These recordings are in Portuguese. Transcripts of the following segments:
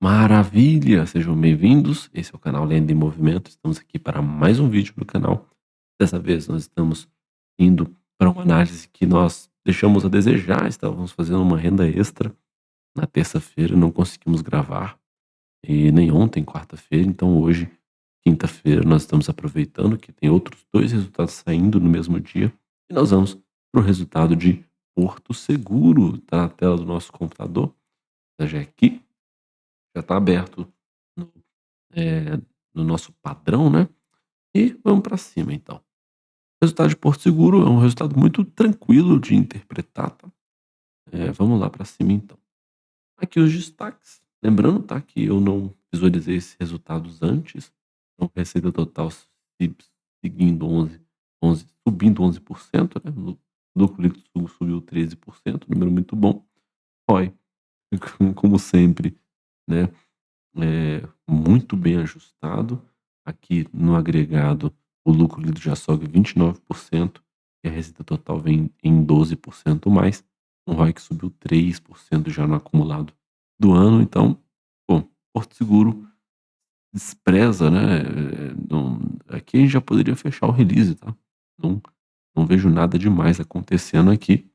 Maravilha! Sejam bem-vindos. Esse é o canal Lenda em Movimento. Estamos aqui para mais um vídeo do canal. Dessa vez nós estamos indo para uma análise que nós deixamos a desejar. Estávamos fazendo uma renda extra na terça-feira, não conseguimos gravar, e nem ontem, quarta-feira. Então hoje, quinta-feira, nós estamos aproveitando que tem outros dois resultados saindo no mesmo dia. E nós vamos para o resultado de Porto Seguro. Está na tela do nosso computador. Já é aqui, já está aberto no eh, no nosso padrão, né, e vamos para cima então. O resultado de Porto Seguro é um resultado muito tranquilo de interpretar, tá. Vamos lá para cima então. Aqui os destaques, lembrando, tá, que eu não visualizei esses resultados antes, então receita total seguindo 11 subindo 11%, né, lucro líquido subiu 13%, número muito bom. ROI, como sempre, né, muito bem ajustado. Aqui no agregado, o lucro líquido já sobe 29% e a receita total vem em 12% mais. Um ROI que subiu 3% já no acumulado do ano. Então, pô, Porto Seguro despreza, né? Não, aqui a gente já poderia fechar o release, tá? Não, não vejo nada demais acontecendo aqui.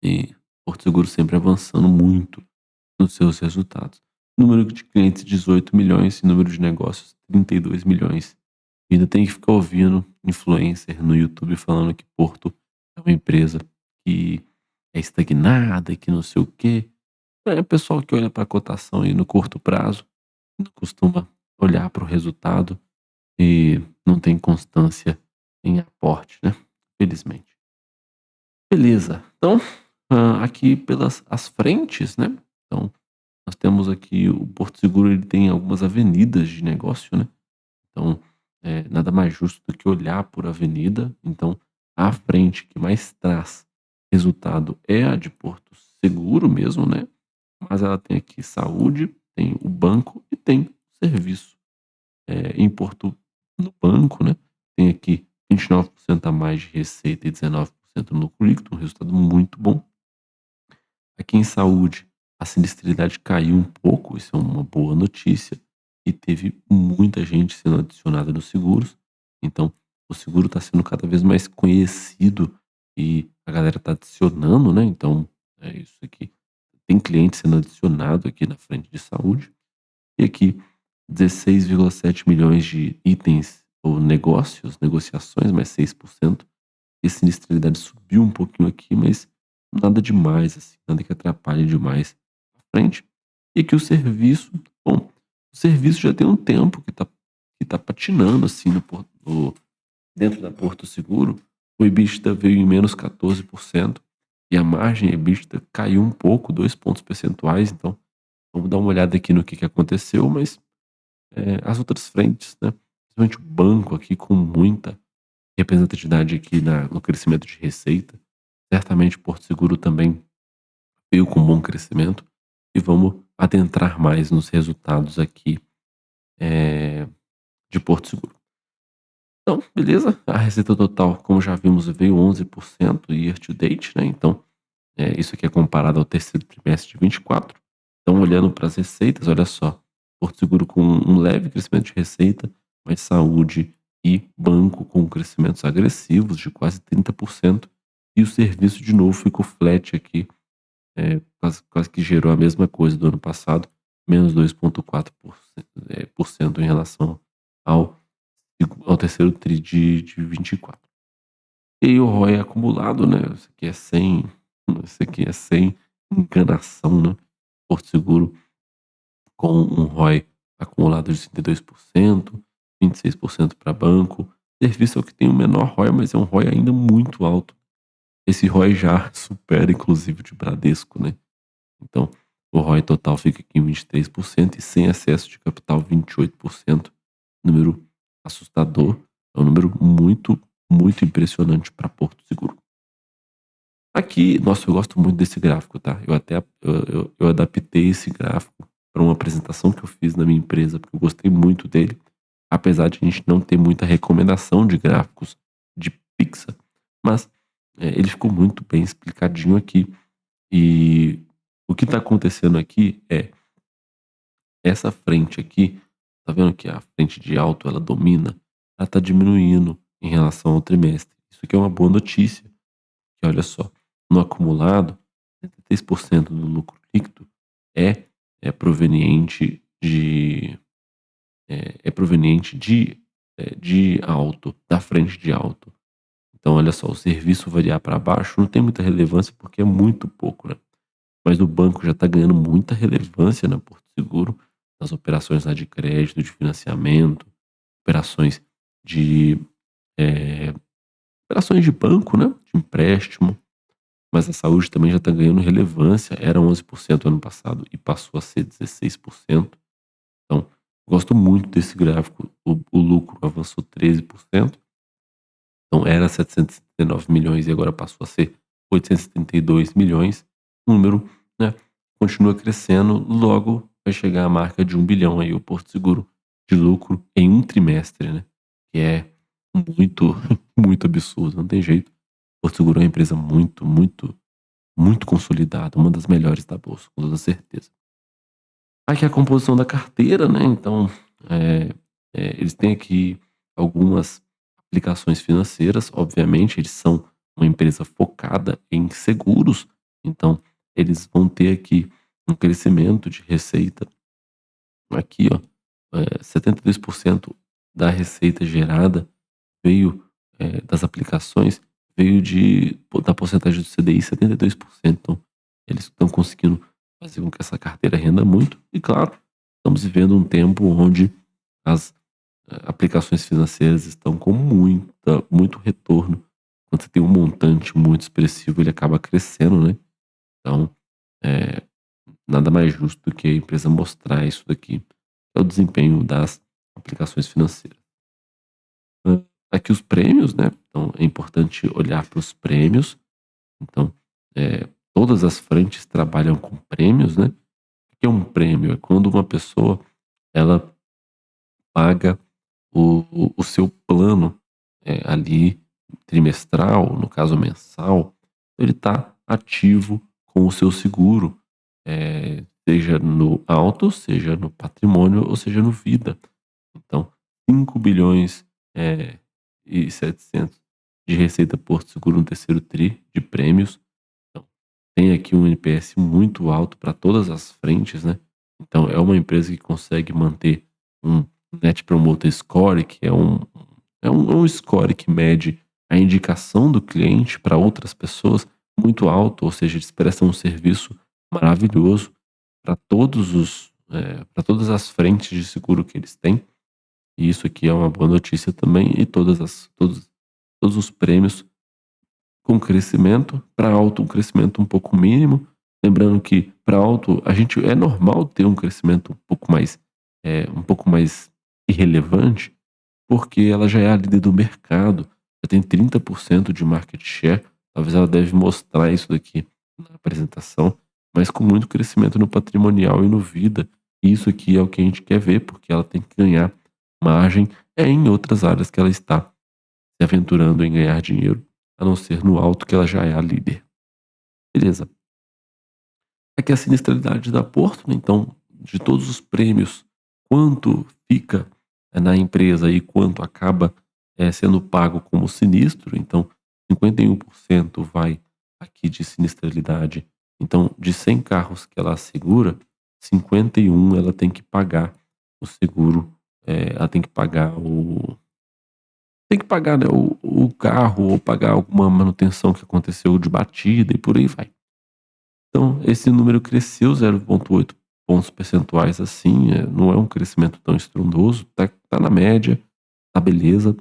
E Porto Seguro sempre avançando muito nos seus resultados. Número de clientes 18 milhões e número de negócios 32 milhões. E ainda tem que ficar ouvindo influencer no YouTube falando que Porto é uma empresa que é estagnada, que não sei o quê. É o pessoal que olha para a cotação e no curto prazo não costuma olhar para o resultado e não tem constância em aporte, né? Felizmente. Beleza. Então, aqui pelas as frentes, né? Então, nós temos aqui o Porto Seguro, ele tem algumas avenidas de negócio, né? Então, nada mais justo do que olhar por avenida. Então, a frente que mais traz resultado é a de Porto Seguro mesmo, né? Mas ela tem aqui saúde, tem o banco e tem o serviço. Em Porto, no banco, né? Tem aqui 29% a mais de receita e 19% no lucro líquido, um resultado muito bom. Aqui em saúde, a sinistralidade caiu um pouco, isso é uma boa notícia, e teve muita gente sendo adicionada nos seguros. Então, o seguro está sendo cada vez mais conhecido e a galera está adicionando, né? Então, é isso aqui. Tem cliente sendo adicionado aqui na frente de saúde. E aqui, 16,7 milhões de itens ou negócios, negociações, mais 6%. E a sinistralidade subiu um pouquinho aqui, mas nada demais, assim, nada que atrapalhe demais à frente. E aqui o serviço, bom, o serviço já tem um tempo que tá patinando, assim, dentro da Porto Seguro. O EBITDA veio em menos 14% e a margem EBITDA caiu um pouco, 2 pontos percentuais. Então, vamos dar uma olhada aqui no que aconteceu, mas as outras frentes, né? Principalmente o banco aqui com muita representatividade aqui no crescimento de receita. Certamente Porto Seguro também veio com bom crescimento e vamos adentrar mais nos resultados aqui eh, de Porto Seguro. Então, beleza? A receita total, como já vimos, veio 11% year to date, né? Então, isso aqui é comparado ao terceiro trimestre de 24. Então, olhando para as receitas, olha só, Porto Seguro com um leve crescimento de receita, mas saúde e banco com crescimentos agressivos de quase 30%. E o serviço, de novo, ficou flat aqui, quase que gerou a mesma coisa do ano passado, menos 2,4% em relação ao, ao terceiro TRI de 24. E aí o ROI acumulado, né? Isso aqui é sem enganação, né? Porto Seguro com um ROI acumulado de 32%, 26% para banco. Serviço é o que tem o menor ROI, mas é um ROI ainda muito alto. Esse ROI já supera, inclusive, o de Bradesco, né? Então, o ROI total fica aqui em 23% e sem acesso de capital 28%. Número assustador. É um número muito, muito impressionante para Porto Seguro. Aqui, nossa, eu gosto muito desse gráfico, tá? Eu até eu adaptei esse gráfico para uma apresentação que eu fiz na minha empresa, porque eu gostei muito dele, apesar de a gente não ter muita recomendação de gráficos de Pixar, mas ele ficou muito bem explicadinho aqui. E o que está acontecendo aqui é essa frente aqui, tá vendo que a frente de alto ela domina? Ela tá diminuindo em relação ao trimestre. Isso aqui é uma boa notícia, que olha só, no acumulado, 73% do lucro líquido é, é proveniente de de alto, da frente de alto. Então, olha só, o serviço variar para baixo não tem muita relevância porque é muito pouco, né? Mas o banco já está ganhando muita relevância na Porto Seguro, nas operações lá de crédito, de financiamento, operações de eh, operações de banco, né? De empréstimo. Mas a saúde também já está ganhando relevância. Era 11% ano passado e passou a ser 16%. Então, gosto muito desse gráfico. O lucro avançou 13%. Então, era 779 milhões e agora passou a ser 832 milhões. O número, né, continua crescendo. Logo vai chegar a marca de 1 bilhão aí, o Porto Seguro, de lucro em um trimestre, né? Que é muito, muito absurdo. Não tem jeito. Porto Seguro é uma empresa muito, muito, muito consolidada. Uma das melhores da Bolsa, com toda certeza. Aqui a composição da carteira, né? Então, é, eles têm aqui algumas aplicações financeiras. Obviamente, eles são uma empresa focada em seguros, então eles vão ter aqui um crescimento de receita. Aqui, ó, 72% da receita gerada veio das aplicações, veio da porcentagem do CDI, 72%. Então, eles estão conseguindo fazer com que essa carteira renda muito. E, claro, estamos vivendo um tempo onde as aplicações financeiras estão com muito retorno. Quando você tem um montante muito expressivo, ele acaba crescendo, né? Então, é, nada mais justo do que a empresa mostrar isso daqui. É o desempenho das aplicações financeiras. Aqui os prêmios, né? Então é importante olhar para os prêmios. Então, todas as frentes trabalham com prêmios, né? O que é um prêmio? É quando uma pessoa ela paga o seu plano ali trimestral, no caso mensal, ele está ativo com o seu seguro, seja no auto, seja no patrimônio ou seja no vida. Então, 5 bilhões e 700 de receita Porto Seguro no terceiro tri de prêmios. Então, tem aqui um NPS muito alto para todas as frentes, né? Então, é uma empresa que consegue manter um Net Promoter Score, que é um score que mede a indicação do cliente para outras pessoas muito alto, ou seja, eles prestam um serviço maravilhoso para todas as frentes de seguro que eles têm. E isso aqui é uma boa notícia também. E todos os prêmios com crescimento, para alto um crescimento um pouco mínimo. Lembrando que para alto a gente é normal ter um crescimento um pouco mais irrelevante, porque ela já é a líder do mercado, já tem 30% de market share. Talvez ela deve mostrar isso daqui na apresentação, mas com muito crescimento no patrimonial e no vida. E isso aqui é o que a gente quer ver, porque ela tem que ganhar margem em outras áreas que ela está se aventurando em ganhar dinheiro, a não ser no alto que ela já é a líder. Beleza. Aqui é a sinistralidade da Porto, né? Então, de todos os prêmios, quanto fica na empresa e quanto acaba sendo pago como sinistro. Então, 51% vai aqui de sinistralidade. Então, de 100 carros que ela assegura, 51 ela tem que pagar o seguro, ela tem que pagar né, o carro ou pagar alguma manutenção que aconteceu de batida e por aí vai. Então, esse número cresceu 0,8 pontos percentuais assim, não é um crescimento tão estrondoso, tá na média, tá beleza.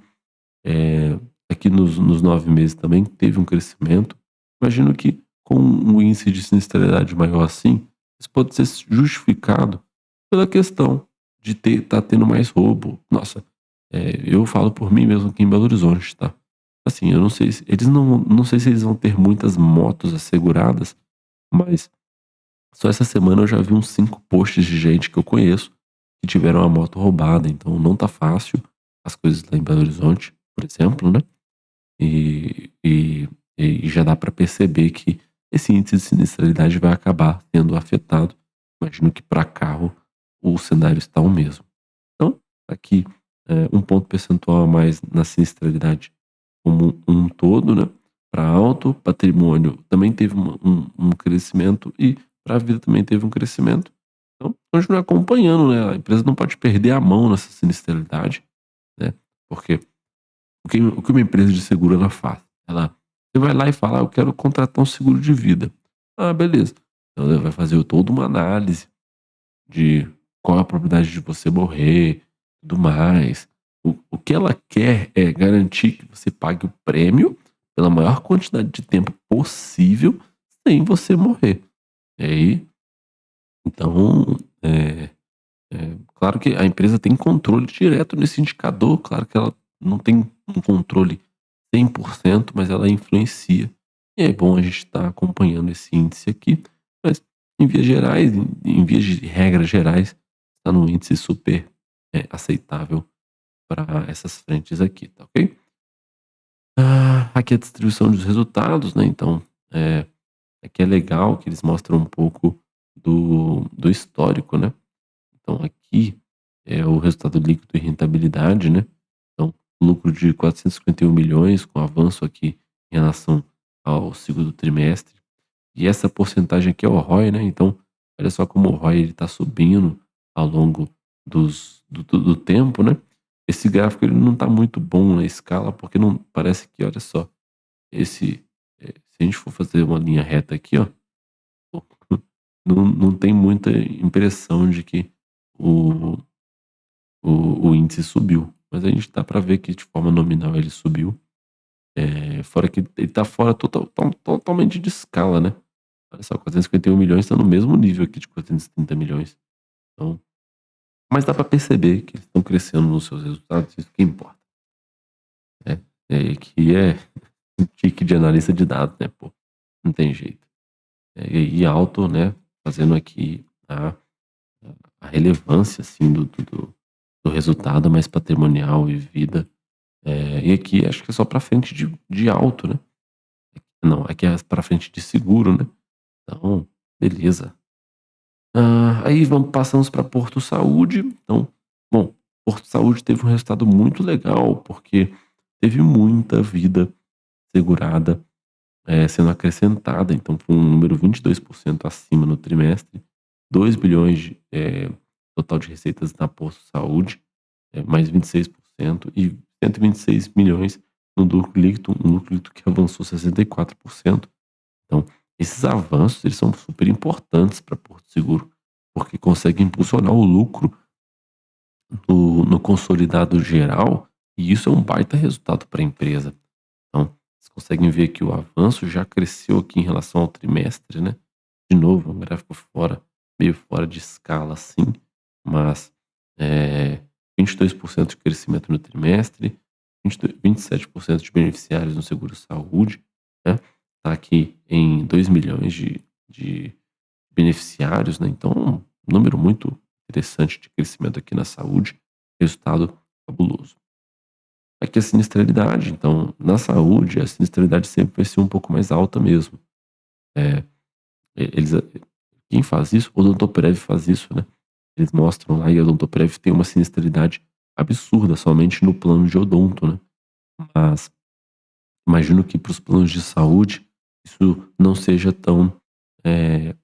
Aqui nos 9 meses também teve um crescimento. Imagino que com um índice de sinistralidade maior assim, isso pode ser justificado pela questão de tá tendo mais roubo. Nossa, eu falo por mim mesmo aqui em Belo Horizonte, tá? Assim, eu não sei se eles não sei se eles vão ter muitas motos asseguradas, mas só essa semana eu já vi uns 5 posts de gente que eu conheço que tiveram a moto roubada, então não tá fácil as coisas lá em Belo Horizonte, por exemplo, né? E, e, e já dá para perceber que esse índice de sinistralidade vai acabar sendo afetado. Imagino que para carro o o cenário está o mesmo. Então, aqui, 1 ponto percentual a mais na sinistralidade como um todo, né, para alto, patrimônio também teve um crescimento e para a vida também teve um crescimento. Então, continuar acompanhando, né, a empresa não pode perder a mão nessa sinistralidade, né, porque o que uma empresa de seguro ela faz? Você vai lá e fala: "Ah, eu quero contratar um seguro de vida". Ah, beleza. Então ela vai fazer toda uma análise de qual a probabilidade de você morrer, tudo mais. O que ela quer é garantir que você pague o prêmio pela maior quantidade de tempo possível sem você morrer. E aí, então, claro que a empresa tem controle direto nesse indicador, claro que ela não tem um controle 100%, mas ela influencia. E é bom a gente estar acompanhando esse índice aqui, mas em vias gerais, em vias de regras gerais, está num índice super, aceitável para essas frentes aqui, tá ok? Aqui a distribuição dos resultados, né, então, eh, aqui é legal que eles mostram um pouco do histórico, né. Então aqui é o resultado líquido e rentabilidade, né. Então, lucro de 451 milhões com avanço aqui em relação ao segundo trimestre. E essa porcentagem aqui é o ROI, né, então olha só como o ROI ele tá subindo ao longo do tempo, né. Esse gráfico ele não tá muito bom na escala, porque não parece que olha só, se a gente for fazer uma linha reta aqui, ó, não tem muita impressão de que o o índice subiu, mas a gente dá para ver que de forma nominal ele subiu, fora que ele tá fora totalmente de escala, né. Olha só, 451 milhões está no mesmo nível aqui de 430 milhões. Então, mas dá para perceber que eles estão crescendo nos seus resultados, isso que importa, né. Que é um tique de analista de dados, né, pô, não tem jeito. E alto, né, fazendo aqui a relevância, assim, do resultado mais patrimonial e vida. E aqui acho que é só para frente de alto, né. Não, aqui é para frente de seguro, né. Então, beleza. Aí passamos para Porto Saúde. Então, bom, Porto Saúde teve um resultado muito legal, porque teve muita vida segurada, sendo acrescentada, então foi um número 22% acima no trimestre, 2 bilhões total de receitas na Porto Saúde, mais 26% e 126 milhões no lucro líquido, um lucro líquido que avançou 64%. Então, esses avanços eles são super importantes para Porto Seguro, porque conseguem impulsionar o lucro no consolidado geral, e isso é um baita resultado para a empresa. Então, vocês conseguem ver que o avanço já cresceu aqui em relação ao trimestre, né. De novo, um gráfico meio fora de escala, assim, mas, eh, 22% de crescimento no trimestre, 27% de beneficiários no seguro-saúde, né. Tá aqui em 2 milhões de beneficiários, né, então um número muito interessante de crescimento aqui na saúde, resultado fabuloso. Aqui a sinistralidade, então, na saúde, a sinistralidade sempre vai ser um pouco mais alta mesmo. Eh, eles quem faz isso, o Odontoprev faz isso, né. Eles mostram lá e a Odontoprev tem uma sinistralidade absurda somente no plano de odonto, né. Mas imagino que para os planos de saúde isso eh,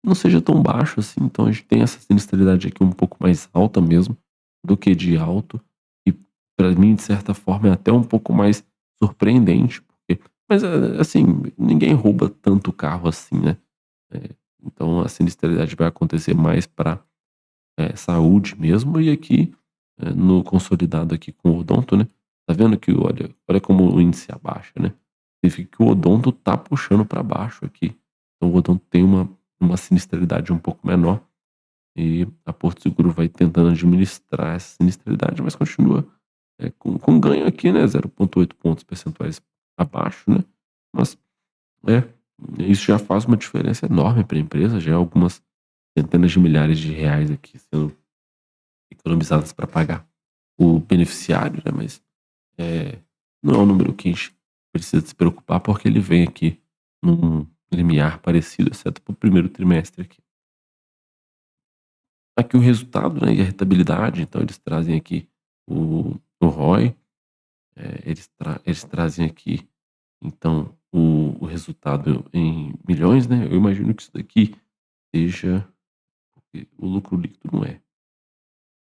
não seja tão baixo assim, então a gente tem essa sinistralidade aqui um pouco mais alta mesmo, do que de alto, e para mim, de certa forma, é até um pouco mais surpreendente, porque mas, assim, ninguém rouba tanto carro assim, né. Então a sinistralidade vai acontecer mais para saúde mesmo, e aqui, no consolidado aqui com o odonto, né, tá vendo que olha como o índice abaixa, né, significa que o odonto tá puxando para baixo aqui. Então o odonto tem uma sinistralidade um pouco menor, e a Porto Seguro vai tentando administrar essa sinistralidade, mas continua, com ganho aqui, né, 0,8 pontos percentuais abaixo, né, mas, é, isso já faz uma diferença enorme para a empresa, já é algumas centenas de milhares de reais aqui sendo economizadas para pagar o beneficiário, né, mas, eh, não é um número que a gente precisa se preocupar, porque ele vem aqui num limiar parecido, exceto para o primeiro trimestre aqui. aqui o resultado, né, e a rentabilidade, então eles trazem aqui o ROI, eles trazem aqui, então, o resultado em milhões, né, eu imagino que isso daqui seja o lucro líquido não é.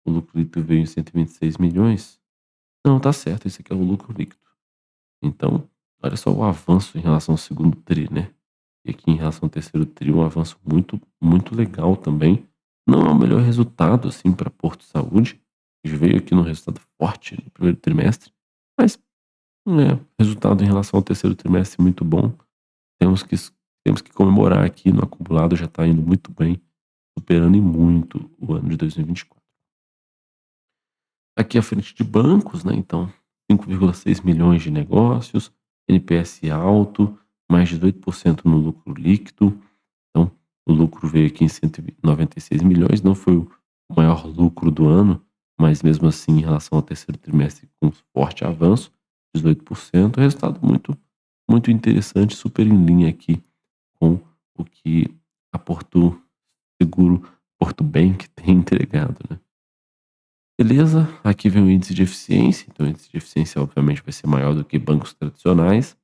O lucro líquido veio em 126 milhões. Não, tá certo, esse aqui é o lucro líquido. Então, olha só o avanço em relação ao segundo tri, né. E aqui em relação ao terceiro tri, um avanço muito, muito legal também. Não é o melhor resultado, assim, para Porto Saúde, que veio aqui num resultado forte no primeiro trimestre, mas, resultado em relação ao terceiro trimestre muito bom. Temos que temos que comemorar aqui no acumulado, já está indo muito bem, superando em muito o ano de 2024. Aqui à frente de bancos, né, então 5,6 milhões de negócios, NPS alto, mais de 18% no lucro líquido. Então, o lucro veio aqui em 196 milhões, não foi o maior lucro do ano, mas mesmo assim, em relação ao terceiro trimestre, com forte avanço, 18%, resultado muito, muito interessante, super em linha aqui com o que a Porto Seguro, Porto Bank tem entregado, né. Beleza, aqui vem o índice de eficiência, então o índice de eficiência obviamente vai ser maior do que bancos tradicionais,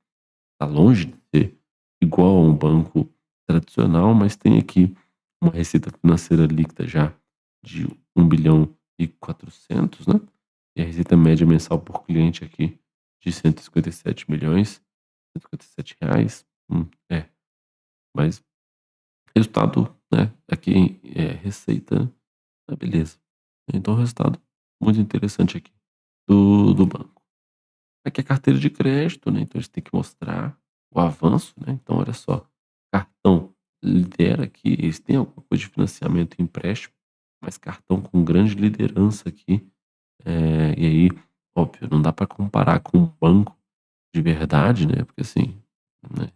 está longe de ser igual a um banco tradicional, mas tem aqui uma receita financeira líquida já de 1,4 bilhão, né, e a receita média mensal por cliente aqui de 157 milhões, R$ 157, mas resultado, né, aqui é receita, beleza. Então resultado muito interessante aqui do banco. Aqui é carteira de crédito, né, então eles têm que mostrar o avanço, né, então olha só, cartão lidera aqui, eles têm alguma coisa de financiamento e empréstimo, mas cartão com grande liderança aqui, e aí, óbvio, não dá para comparar com um banco de verdade, né, porque assim, né,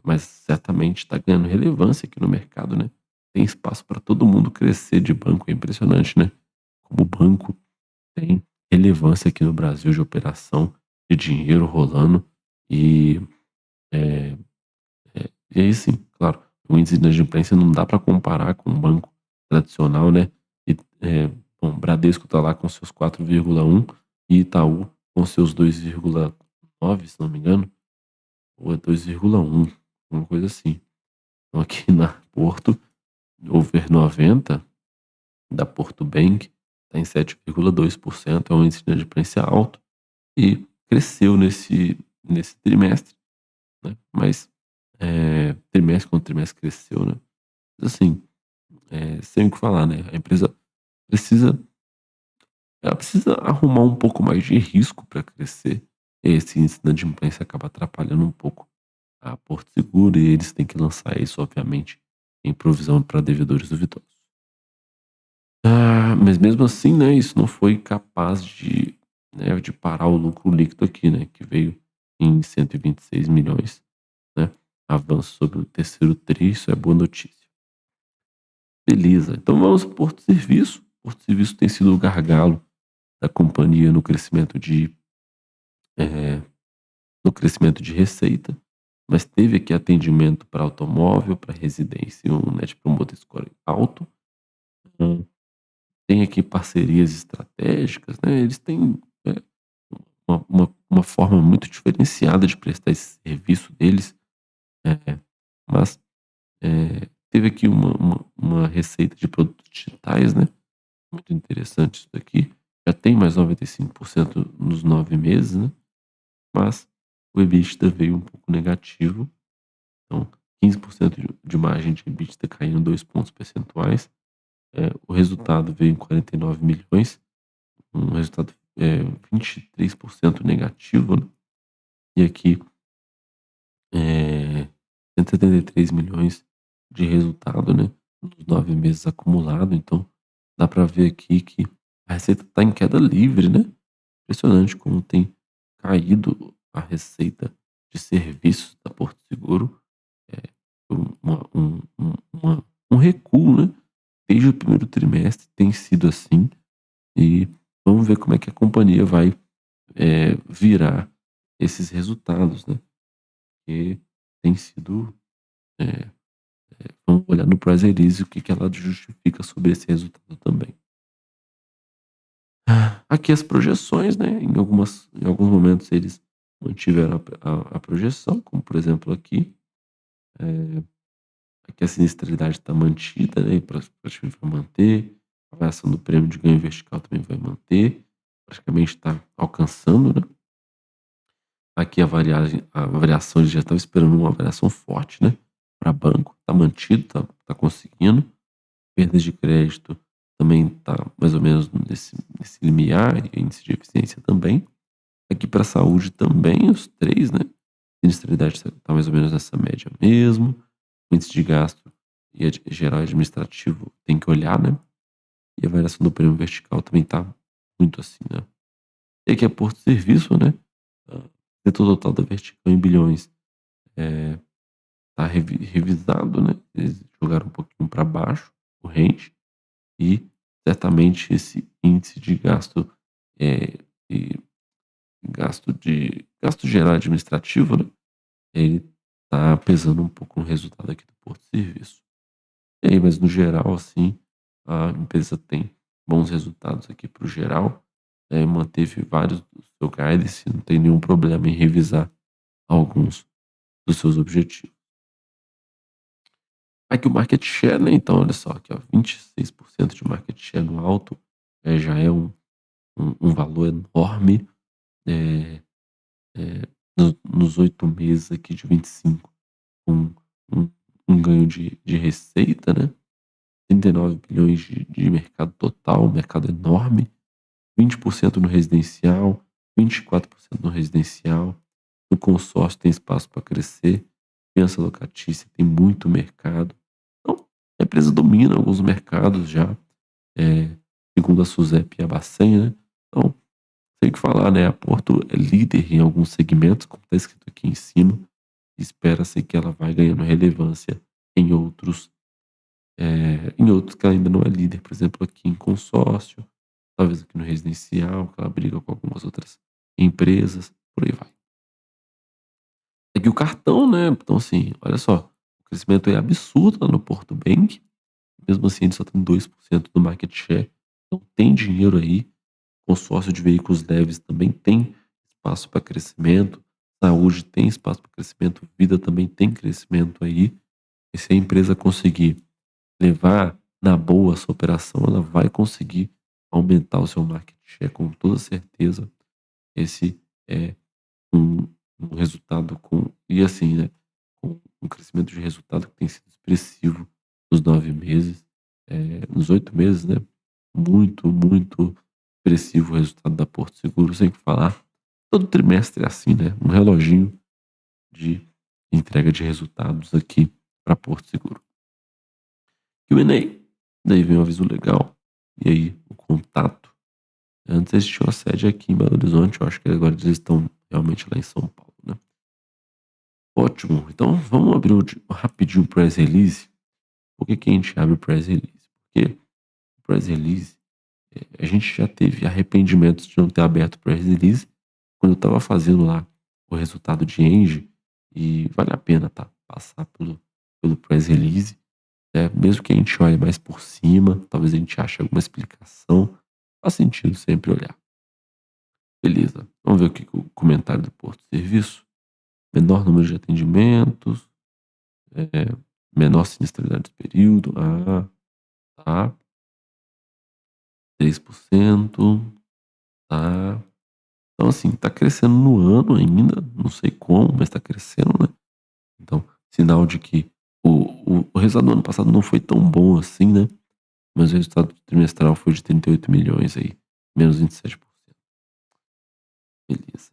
mas certamente está ganhando relevância aqui no mercado, né. Tem espaço para todo mundo crescer de banco, é impressionante, né, como o banco tem relevância aqui no Brasil de operação de dinheiro rolando e, eh e aí sim, claro, o índice de inadimplência não dá para comparar com um banco tradicional, né, e, bom, Bradesco está lá com seus 4,1 e Itaú com seus 2,9, se não me engano, ou é 2,1, uma coisa assim. Então aqui na Porto, over 90 da Porto Bank está em 7,2%, é um índice de inadimplência alto e cresceu nesse trimestre, né, mas, trimestre contra trimestre cresceu, né. Mas assim, sem o que falar, né, a empresa precisa precisa arrumar um pouco mais de risco para crescer, esse índice de inadimplência acaba atrapalhando um pouco a Porto Seguro e eles têm que lançar isso, obviamente, em provisão para devedores duvidosos. Ah, mas mesmo assim, né, isso não foi capaz de, né, de parar o lucro líquido aqui, né, que veio em 126 milhões, né, avanço sobre o terceiro tri, isso é boa notícia. Beleza, então vamos para o Porto Serviço. Porto Serviço tem sido o gargalo da companhia eh, no crescimento de receita, mas teve aqui atendimento para automóvel, para residência e um Net Promoter Score alto. Hum, Tem aqui parcerias estratégicas, né, eles têm, eh, uma forma muito diferenciada de prestar esse serviço deles, mas, teve aqui uma receita de produtos digitais, né, muito interessante isso daqui. Já tem mais 95% nos 9 meses, né, mas o EBITDA veio um pouco negativo, então 15% de margem de EBITDA caindo 2 pontos percentuais. O resultado veio em 49 milhões, um resultado, 23% negativo, né, e aqui, eh, 173 milhões de resultado, né, nos 9 meses acumulado, então dá para ver aqui que a receita está em queda livre, né. Impressionante como tem caído a receita de serviços da Porto Seguro, eh, um recuo, né, desde o primeiro trimestre tem sido assim, e vamos ver como é que a companhia vai, virar esses resultados, né, porque tem sido, eh Vamos olhar no price release o que que ela justifica sobre esse resultado também. Aqui as projeções, né, em alguns momentos eles mantiveram a projeção, como por exemplo aqui, eh, aqui a sinistralidade está mantida, né, e praticamente vai manter, a variação do prêmio de ganho vertical também vai manter, praticamente está alcançando, né. Aqui a variação eles já estava esperando uma variação forte, né, para banco, está mantido, está conseguindo. Perdas de crédito também está mais ou menos nesse limiar, e índice de eficiência também. Aqui para a saúde também os 3, né, sinistralidade está mais ou menos nessa média mesmo, o índice de gasto e geral e administrativo tem que olhar, né, e a variação do prêmio vertical também está muito assim, né. E aqui é Porto Serviço, né, setor total da vertical em bilhões, eh, tá revisado, né, eles jogaram um pouquinho para baixo o range. E certamente esse índice de gasto, e gasto geral administrativo, né, ele tá pesando um pouco no resultado aqui do Porto Serviço. E aí, mas no geral, assim, a empresa tem bons resultados aqui para o geral, manteve vários do seu guidance, não tem nenhum problema em revisar alguns dos seus objetivos. Aqui o market share, né, então olha só, aqui ó, 26% de market share no alto, já é um valor enorme, eh nos 8 meses aqui de 25, com um ganho de receita, né, 39 bilhões de mercado total, um mercado enorme, 20% no residencial, 24% no residencial, no consórcio tem espaço para crescer, fiança locatícia tem muito mercado. Então, a empresa domina alguns mercados já, segundo a SUSEP e a Bacen, né, então tem que falar, né, a Porto é líder em alguns segmentos, como está escrito aqui em cima, espera-se que ela vai ganhando relevância em outros, em outros que ela ainda não é líder, por exemplo, aqui em consórcio, talvez aqui no residencial, que ela briga com algumas outras empresas, por aí vai. Aqui o cartão, né, então assim, olha só, o crescimento é absurdo lá no Porto Bank, mesmo assim ele só tem 2% do market share, então tem dinheiro aí. Consórcio de veículos leves também tem espaço para crescimento, saúde tem espaço para crescimento, vida também tem crescimento aí. E se a empresa conseguir levar na boa essa operação, ela vai conseguir aumentar o seu market share com toda certeza. Esse é um, um resultado com, e assim, né, com um crescimento de resultado que tem sido expressivo nos 9 meses, nos 8 meses, né? Muito, muito expressivo o resultado da Porto Seguro, sem falar. Todo trimestre é assim, né? Um reloginho de entrega de resultados aqui para Porto Seguro. Q&A, daí vem um aviso legal. E aí, o contato. Antes eles tinham a sede aqui em Belo Horizonte, eu acho que agora eles estão realmente lá em São Paulo, né? Ótimo. Então vamos abrir rapidinho o press release. Por que que a gente abre o press release? Porque o press release, a gente já teve arrependimentos de não ter aberto o press release quando eu estava fazendo lá o resultado de Engie, e vale a pena, tá, passar pelo press release, né? Mesmo que a gente olhe mais por cima, talvez a gente ache alguma explicação, faz sentido sempre olhar. Beleza, vamos ver o que que o comentário do Porto Serviço. Menor número de atendimentos, é, menor sinistralidade do período. Ah, tá. 3%. Tá. Então, assim, tá crescendo no ano ainda. Não sei como, mas tá crescendo, né? Então, sinal de que o resultado do ano passado não foi tão bom assim, né? Mas o resultado trimestral foi de 38 milhões aí, menos 27%. Beleza.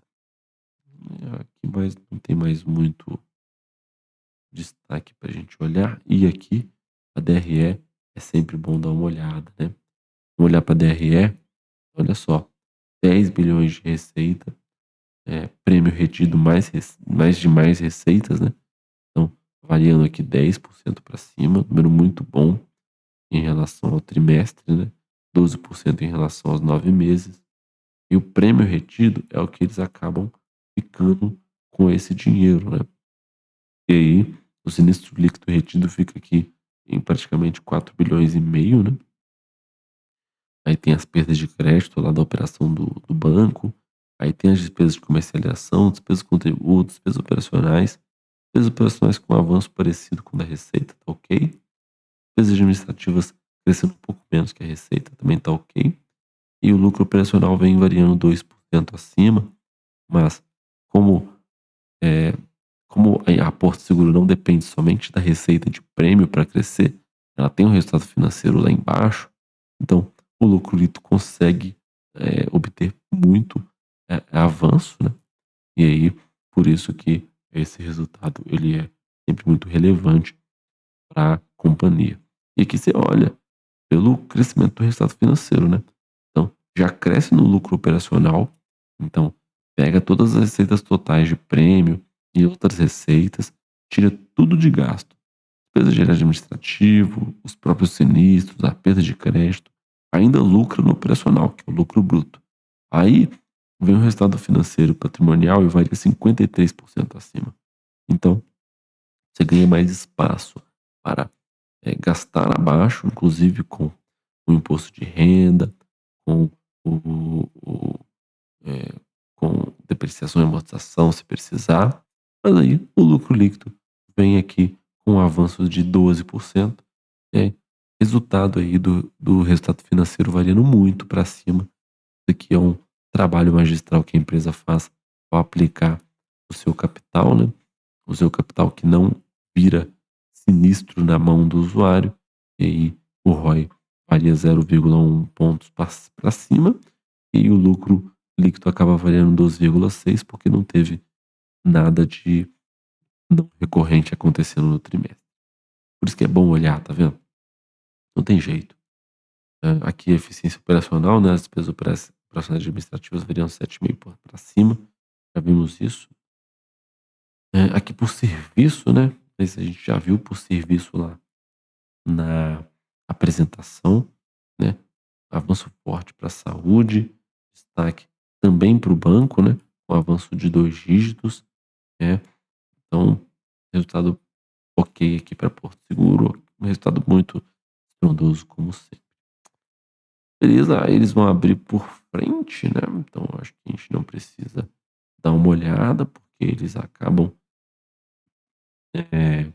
Aqui mais, não tem mais muito destaque pra gente olhar. E aqui, a DRE é sempre bom dar uma olhada, né? Vamos olhar para a DRE, olha só, 10 bilhões de receita, prêmio retido mais receitas, né? Então, variando aqui 10% para cima, número muito bom em relação ao trimestre, né? 12% em relação aos 9 meses. E o prêmio retido é o que eles acabam ficando com esse dinheiro, né? E aí, O sinistro líquido retido fica aqui em praticamente 4,5 bilhões, né? Aí tem as perdas de crédito lá da operação do banco, aí tem as despesas de comercialização, despesas com tributos, despesas operacionais com avanço parecido com o da receita, tá ok. Despesas administrativas crescendo um pouco menos que a receita, também tá ok. E o lucro operacional vem variando 2% acima, mas como, é, como a Porto Seguro não depende somente da receita de prêmio para crescer, ela tem um resultado financeiro lá embaixo, então o lucro líquido consegue obter muito avanço, né? E aí, por isso que esse resultado ele é sempre muito relevante para a companhia. E aqui você olha pelo crescimento do resultado financeiro, né? Então, já cresce no lucro operacional, então pega todas as receitas totais de prêmio e outras receitas, tira tudo de gasto, despesa de administrativo, os próprios sinistros, a perda de crédito, ainda lucra no operacional, que é o lucro bruto. Aí vem o resultado financeiro patrimonial e varia 53% acima. Então, você ganha mais espaço para gastar abaixo, inclusive com o imposto de renda, com o eh, com depreciação e amortização, se precisar. Mas aí o lucro líquido vem aqui com um avanço de 12%, é resultado aí do resultado financeiro variando muito para cima. Isso aqui é um trabalho magistral que a empresa faz ao aplicar o seu capital, né? O seu capital que não vira sinistro na mão do usuário, e aí o ROI varia 0,1 pontos para cima, e o lucro líquido acaba variando 12,6 porque não teve nada de não recorrente acontecendo no trimestre. Por isso que é bom olhar, tá vendo? Não tem jeito. Aqui a eficiência operacional, né, as despesas operacionais administrativas variam 7,5 para cima, já vimos isso. Aqui por serviço, né, esse a gente já viu por serviço lá na apresentação, né, avanço forte para a saúde, destaque também para o banco, né, um avanço de 2 dígitos, né, então resultado ok aqui para Porto Seguro, um resultado muito estrondoso como sempre. Beleza, aí eles vão abrir por frente, né, então acho que a gente não precisa dar uma olhada, porque eh,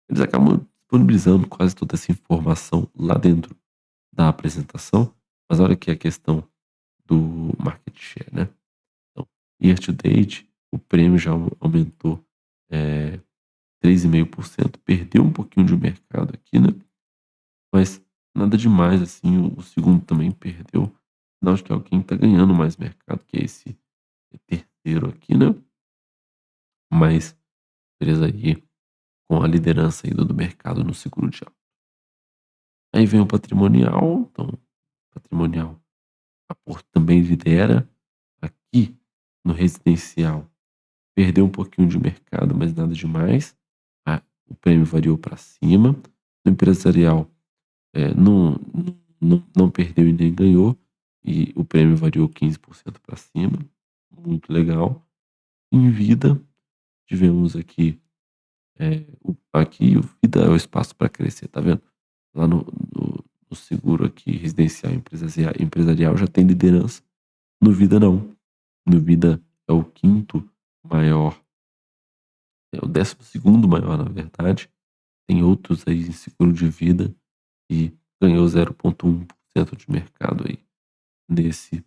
eles acabam disponibilizando quase toda essa informação lá dentro da apresentação, mas olha aqui a questão do market share, né. Então, year to date, o prêmio já aumentou, eh, 3,5%, perdeu um pouquinho de mercado aqui, né, mas nada demais, assim, o segundo também perdeu, sinal de que alguém está ganhando mais mercado, que é esse terceiro aqui, né, mas empresa aí com a liderança ainda do mercado no seguro de auto. Aí vem o patrimonial, então, patrimonial, a Porto também lidera. Aqui no residencial, perdeu um pouquinho de mercado, mas nada demais. O prêmio variou para cima. No empresarial, não perdeu e nem ganhou, e o prêmio variou 15% para cima. Muito legal. Em vida, tivemos aqui, aqui o vida é o espaço para crescer, tá vendo? Lá no seguro aqui, residencial e empresarial já tem liderança. No vida não. No vida é o quinto maior, é o 12º maior, na verdade. Tem outros aí em seguro de vida e ganhou 0,1% de mercado aí nesse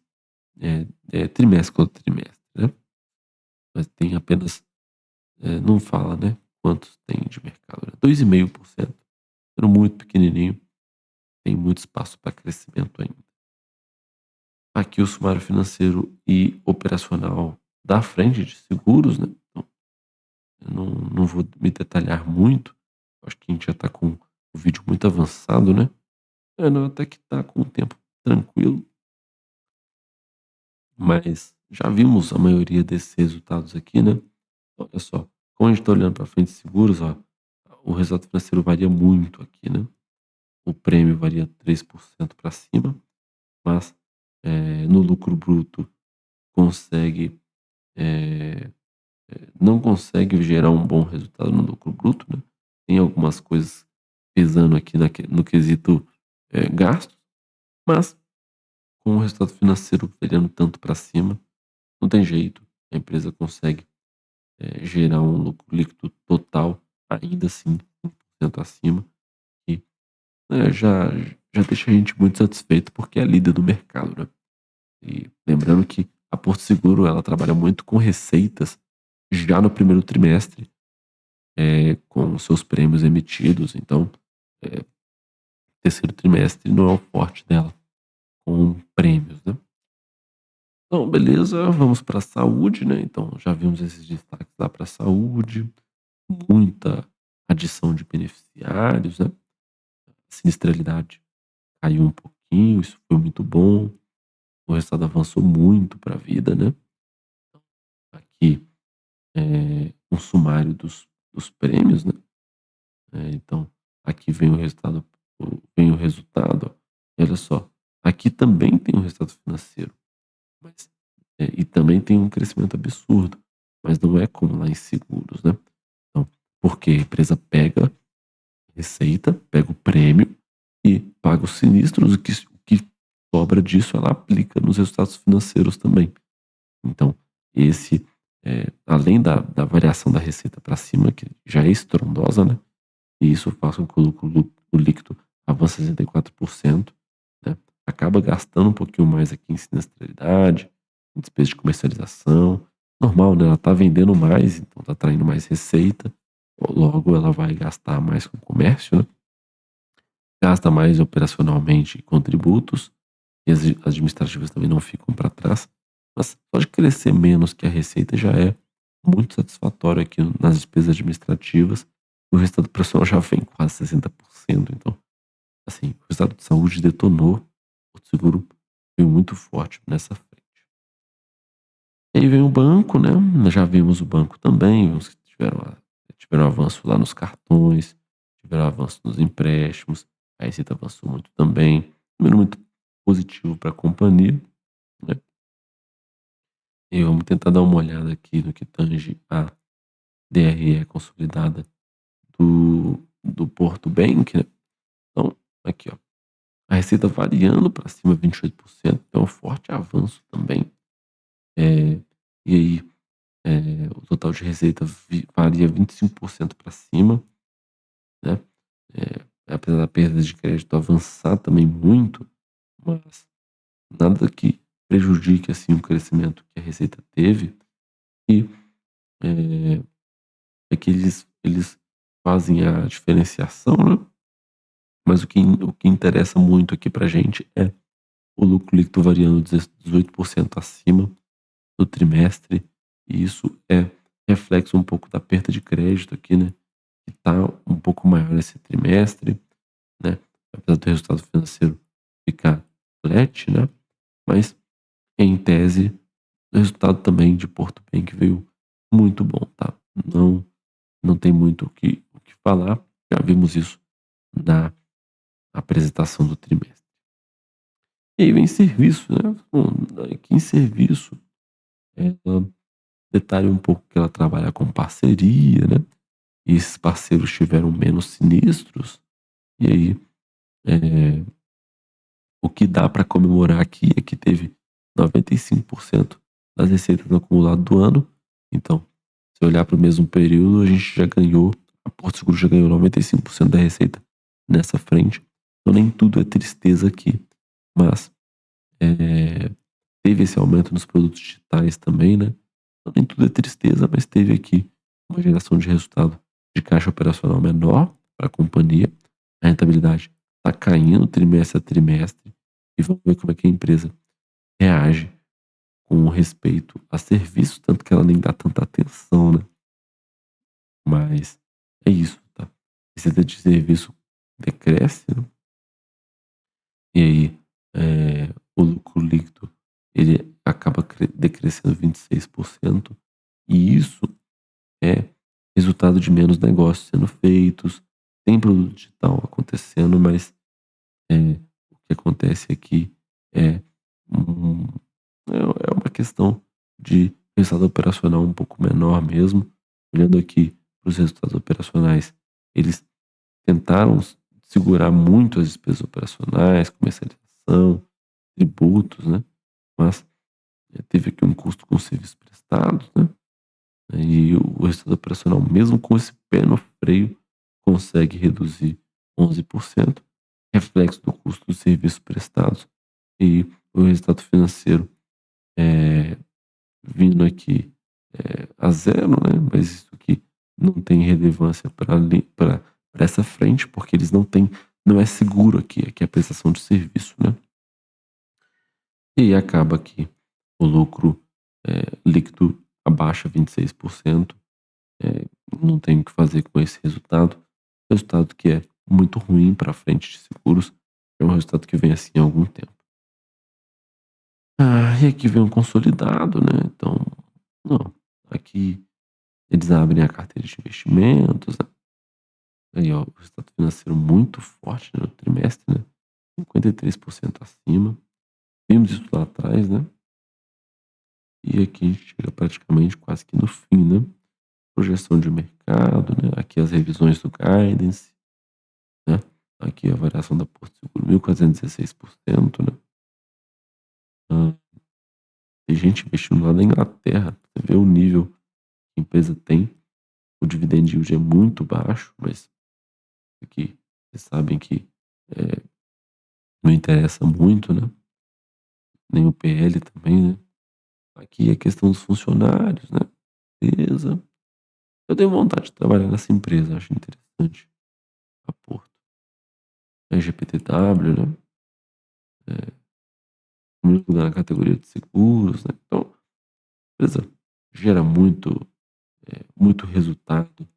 trimestre contra trimestre, né? Mas tem apenas, não fala, né? Quantos tem de mercado, né? 2,5%. Sendo muito pequenininho, tem muito espaço para crescimento ainda. Aqui o sumário financeiro e operacional da frente de seguros, né? Então, eu não vou me detalhar muito. Acho que a gente já está com o vídeo muito avançado, né? Não, até que tá com o tempo tranquilo, mas já vimos a maioria desses resultados aqui, né? Olha só, como a gente está olhando para frente de seguros, ó, o resultado financeiro varia muito aqui, né? O prêmio varia 3% para cima, mas no lucro bruto consegue não consegue gerar um bom resultado no lucro bruto, né. Tem algumas coisas pesando aqui no quesito, gastos, mas com o resultado financeiro variando tanto para cima, não tem jeito, a empresa consegue, gerar um lucro líquido total, ainda assim, 1% acima, e, já deixa a gente muito satisfeito, porque é líder do mercado, né. E lembrando que a Porto Seguro, ela trabalha muito com receitas já no primeiro trimestre, com os seus prêmios emitidos, então, eh, terceiro trimestre não é o forte dela, com prêmios, né. Então, beleza, vamos para a saúde, né, então já vimos esses destaques lá para a saúde, muita adição de beneficiários, né, sinistralidade caiu um pouquinho, isso foi muito bom, o resultado avançou muito para a vida, né. Aqui, um sumário dos prêmios, né, então aqui vem o resultado, ó, olha só, aqui também tem um resultado financeiro, mas e também tem um crescimento absurdo, mas não é como lá em seguros, né. Então, porque a empresa pega receita, pega o prêmio e paga os sinistros, o que sobra disso ela aplica nos resultados financeiros também. Então, esse, além da variação da receita para cima, que já é estrondosa, né, e isso faz com que o líquido avance 64%, né, acaba gastando um pouquinho mais aqui em sinistralidade, em despesa de comercialização. Normal, né, ela está vendendo mais, então está atraindo mais receita, logo ela vai gastar mais com comércio, né, gasta mais operacionalmente com tributos, e as administrativas também não ficam para trás, mas pode crescer menos que a receita já é muito satisfatório aqui nas despesas administrativas. O resultado operacional já vem quase 60%, então, assim, o resultado de saúde detonou, o seguro veio muito forte nessa frente. E aí vem o banco, né, nós já vimos o banco também, vimos que tiveram avanço lá nos cartões, tiveram avanço nos empréstimos, a receita avançou muito também, número muito positivo para a companhia, né. E vamos tentar dar uma olhada aqui no que tange a DRE consolidada do Porto Bank, né. Então, aqui, ó, a receita variando para cima 28%, é um forte avanço também. Eh, e aí, o total de receita varia 25% para cima, né. Apesar da perda de crédito avançar também muito, mas nada que prejudique, assim, o crescimento que a receita teve. E, eh, é que eles fazem a diferenciação, né, mas o que interessa muito aqui pra gente é o lucro líquido variando 18% acima do trimestre, e isso é reflexo um pouco da perda de crédito aqui, né, que tá um pouco maior esse trimestre, né, apesar do resultado financeiro ficar flat, né, mas em tese o resultado também de Porto Bank veio muito bom, tá. Não tem muito o que falar, já vimos isso na apresentação do trimestre. E aí vem serviço, né, bom, aqui em serviço, ela detalha um pouco que ela trabalha com parceria, né, e esses parceiros tiveram menos sinistros, e aí, eh, o que dá para comemorar aqui é que teve 95% das receitas no acumulado do ano, então, se olhar para o mesmo período, a Porto Seguro já ganhou 95% da receita nessa frente, então nem tudo é tristeza aqui, mas, eh, teve esse aumento nos produtos digitais também, né, então nem tudo é tristeza, mas teve aqui uma geração de resultado de caixa operacional menor para a companhia, a rentabilidade está caindo trimestre a trimestre, e vamos ver como é que a empresa reage com respeito a serviço, tanto que ela nem dá tanta atenção, né. Mas é isso, tá. Receita de serviço decresce, né, e aí, o lucro líquido, ele acaba decrescendo 26%, e isso é resultado de menos negócios sendo feitos, tem produto digital acontecendo, mas, o que acontece aqui é um é uma questão de resultado operacional um pouco menor mesmo. Olhando aqui para os resultados operacionais, eles tentaram segurar muito as despesas operacionais, comercialização, tributos, né? Mas teve aqui um custo com serviços prestados, né? E o resultado operacional, mesmo com esse pé no freio, consegue reduzir 11%, reflexo do custo dos serviços prestados. E o resultado financeiro vindo aqui a zero, né? Mas isso aqui não tem relevância para essa frente, porque eles não têm, não é seguro aqui é a prestação de serviço, né? E acaba que o lucro líquido abaixa 26%. Não tem o que fazer com esse resultado que é muito ruim para a frente de seguros, é um resultado que vem assim há algum tempo. E aqui vem um consolidado, né? Então, não, aqui eles abrem a carteira de investimentos, né? Aí, ó, o resultado financeiro muito forte, né, no trimestre, né? 53% acima. Vimos isso lá atrás, né? E aqui a gente chega praticamente quase que no fim, né? Projeção de mercado, né? Aqui as revisões do guidance, né? Aqui a variação da Porto Seguro, 1.416%, né? Ah, tem gente investindo lá na Inglaterra. Você vê o nível que a empresa tem. O dividend yield é muito baixo, mas aqui vocês sabem que não interessa muito, né? Nem o PL também, né? Aqui é questão dos funcionários, né? Beleza. Eu tenho vontade de trabalhar nessa empresa, acho interessante. A Porto. A GPTW, né? Primeiro lugar na categoria de seguros, né? Então, a empresa gera muito resultado,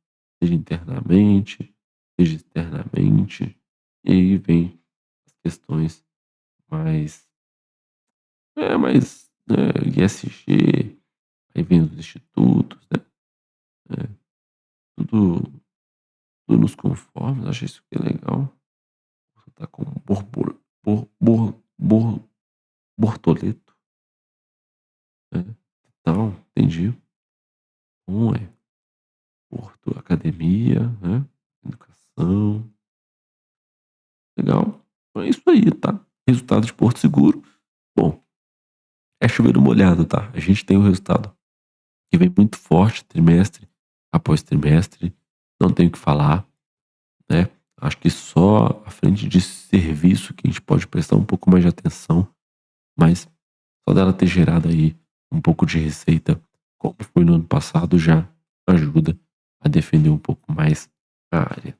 seja internamente, seja externamente. E aí vem as questões mais, ESG, aí vem os institutos, né? É, tudo, tudo nos conformes, acho isso que é legal. Tá com Bortoleto, né? Então, entendi. Um é Porto Academia, né? Educação. Legal. Então é isso aí, tá? Resultado de Porto Seguro. Bom, é chover no molhado, tá? A gente tem o resultado que vem muito forte trimestre após trimestre. Não tenho o que falar, né? Acho que só a frente de serviço que a gente pode prestar um pouco mais de atenção, mas só dela ter gerado aí um pouco de receita, como foi no ano passado, já ajuda a defender um pouco mais a área.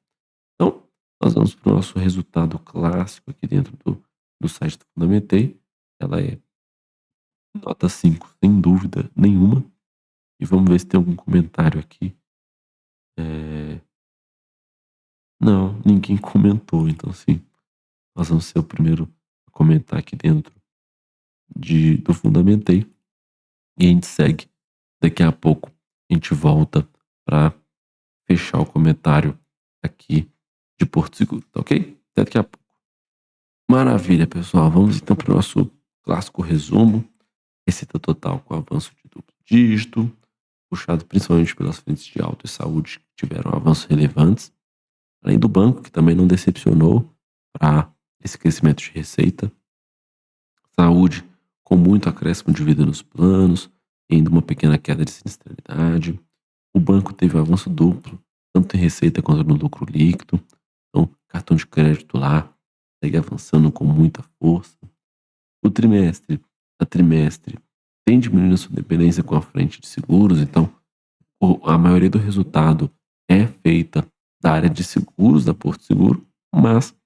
Então, nós vamos para o nosso resultado clássico aqui dentro do site do Fundamentei. Ela é nota 5 sem dúvida nenhuma. E vamos ver se tem algum comentário aqui. Não, ninguém comentou. Então, sim, nós vamos ser o primeiro a comentar aqui dentro do Fundamentei. E a gente segue. Daqui a pouco a gente volta para fechar o comentário aqui de Porto Seguro, tá ok? Até daqui a pouco. Maravilha, pessoal. Vamos então para o nosso clássico resumo. Receita total com avanço de duplo dígito, puxado principalmente pelas frentes de auto e saúde que tiveram avanços relevantes, além do banco, que também não decepcionou para esse crescimento de receita. Saúde com muito acréscimo de vida nos planos, e ainda uma pequena queda de sinistralidade. O banco teve um avanço duplo, tanto em receita quanto no lucro líquido. Então, cartão de crédito lá segue avançando com muita força. O trimestre a trimestre tem diminuído a sua dependência com a frente de seguros, então a maioria do resultado é feita da área de seguros da Porto Seguro, mas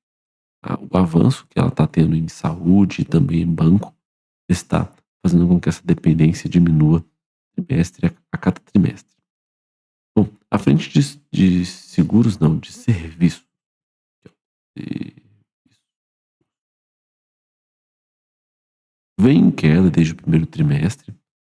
o avanço que ela está tendo em saúde e também em banco está fazendo com que essa dependência diminua trimestre a cada trimestre. Bom, a frente de seguros, não, de serviço. Vem em queda desde o primeiro trimestre.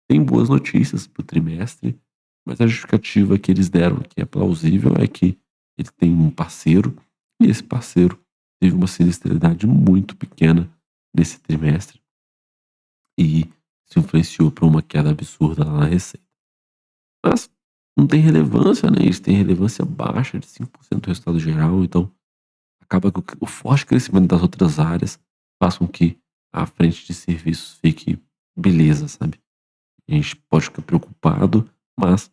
Tem boas notícias para o trimestre, mas a justificativa que eles deram, que é plausível, é que ele tem um parceiro e esse parceiro teve uma sinistralidade muito pequena nesse trimestre. E isso influenciou para uma queda absurda lá na receita. Mas não tem relevância, né, isso tem relevância baixa de 5% do resultado geral, então acaba que o forte crescimento das outras áreas faz com que a frente de serviços fique beleza, sabe. A gente pode ficar preocupado, mas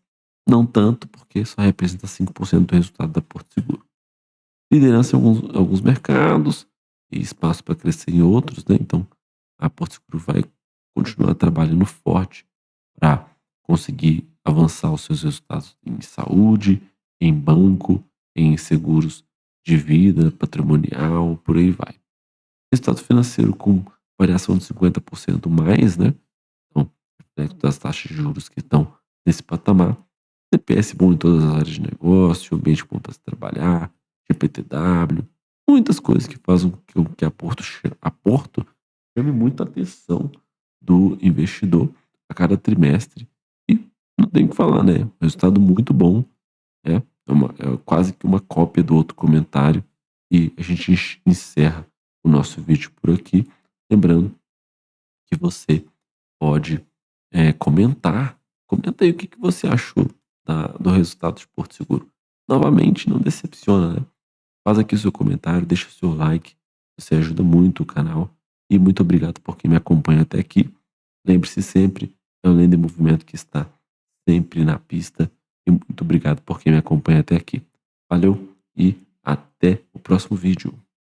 não tanto, porque só representa 5% do resultado da Porto Seguro. Liderança em alguns mercados e espaço para crescer em outros, né, então a Porto Seguro vai continuar trabalhando forte para conseguir avançar os seus resultados em saúde, em banco, em seguros de vida, patrimonial, por aí vai. Resultado financeiro com variação de 50% mais, né, então, reflexo das taxas de juros que estão nesse patamar. CPS bom em todas as áreas de negócio, ambiente bom para se trabalhar, GPTW, muitas coisas que fazem com que a Porto chame muita atenção do investidor a cada trimestre. E não tem o que falar, né? Resultado muito bom, é, é quase que uma cópia do outro comentário. E a gente encerra o nosso vídeo por aqui. Lembrando que você pode comentar. Comenta aí o que você achou do resultado de Porto Seguro. Novamente, não decepciona, né? Faz aqui o seu comentário, deixa o seu like. Você ajuda muito o canal. E muito obrigado por quem me acompanha até aqui. Lembre-se sempre, é o Lenda em Movimento que está sempre na pista. E muito obrigado por quem me acompanha até aqui. Valeu e até o próximo vídeo.